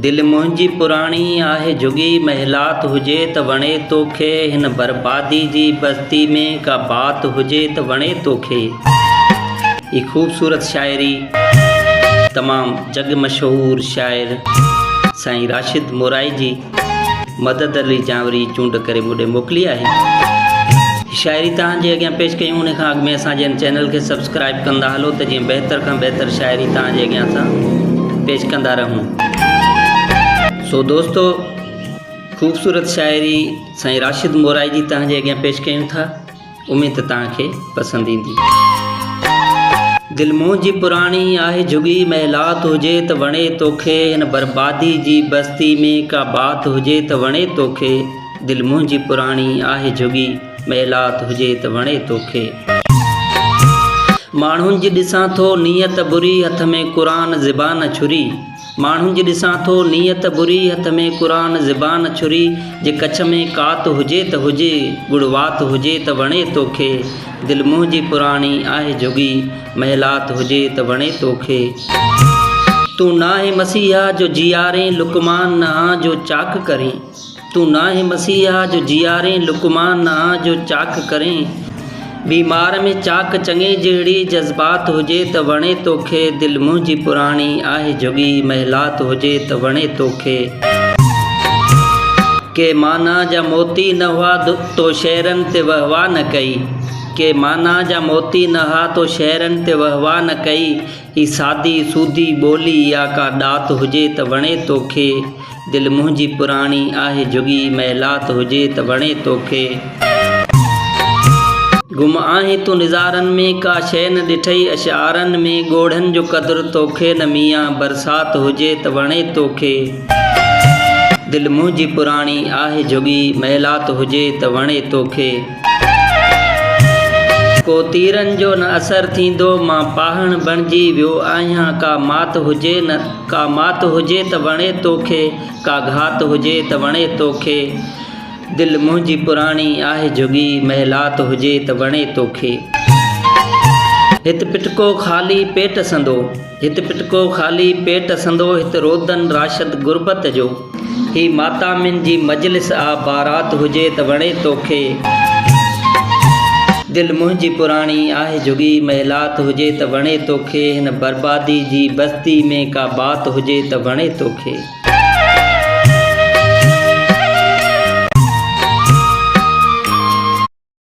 दिल मुंहिंजी पुराणी आहे जुगी महिलात हुजे त वणे तोखे हिन बर्बादी जी बस्ती में का बात हुजे त वणे तोखे। ये खूबसूरत शायरी तमाम जग मशहूर शायर साईं राशिद मोराई जी मदद अली जावरी चूंड करे मुझे मोकली है। शायरी तव्हांजे अॻियां पेश कयूं, उन खां अॻु में असांजे चैनल के सब्सक्राइब कंदा हलो त जीअं बहितर खां बहितर शायरी तव्हांजे अॻियां असां पेश कंदा रहूं। सो दोस्तों, खूबसूरत शायरी साईं राशिद मोराई जी तव्हांजे अॻियां पेश कयूं था, उम्मीद तव्हांखे पसंदि ईंदी। दिल मुंहिंजी पुराणी आहे जुगी महिलात हुजे त वणे तोखे हिन बर्बादी जी बस्ती में का बात हुजे त वणे तोखे। दिल मुंहिंजी पुराणी आहे जुगी महिलात हुजे त वणे तोखे। माण्हुनि जी ॾिसां थो नियत बुरी हथ में क़ुरान ज़बान छुरी। माण्हुनि जी ॾिसां थो नियत बुरी हथ में क़ुरान ज़बान छुरी। जे कच्छ में कात हुजे त हुजे गुड़वात हुजे त वणे तोखे। दिल मुंहिंजी पुराणी आहे जुगी महिलात हुजे त वणे तोखे। तू नाहे मसीहा जो जियारे लुकमान नहा जो चाक करें। तू नाहे मसीहा जो जियारे लुकमान नहा जो चाक करें। बीमार में चाक चङे जहिड़ी जज़्बात हुजे त वणे तोखे। दिल मुंहिंजी पुराणी आहे जुगी महिलात हुजे त वणे तोखे। के माना जा मोती न हुआ तो शहरनि ते वहवा न कई। के माना जा मोती न हा तो शहरनि ते वहवा न कई। ही सादी सूदी ॿोली या का ॾात हुजे त वणे तोखे। दिल मुंहिंजी पुराणी आहे जुगी महिलात हुजे त वणे तोखे। गुम आहे तूं निज़ारनि में का शइ न ॾिठई अशारनि में ॻोढ़नि जो क़दुरु तोखे न मियां बरसात हुजे त वणे तोखे। दिल मुंहिंजी पुराणी आहे जुगी महिलात हुजे त वणे तोखे। को तीरनि जो न असरु थींदो मां पाहण बणिजी वियो आहियां। का मात हुजे त वणे तोखे। का घात हुजे त वणे तोखे। दिल मुंहिंजी पुराणी आहे जुगी महिलात हुजे त वणे तोखे। हित पिटको ख़ाली पेट संदो। हित पिटको ख़ाली पेट संदो। हित रोदन राशद गुरबत जो। ही माता मुंहिंजी मजलिस आ बारात हुजे त वणे तोखे। दिल मुंहिंजी पुराणी आहे जुगी महिलात हुजे त वणे तोखे। हिन बर्बादी जी बस्ती में का बात हुजे त वणे तोखे।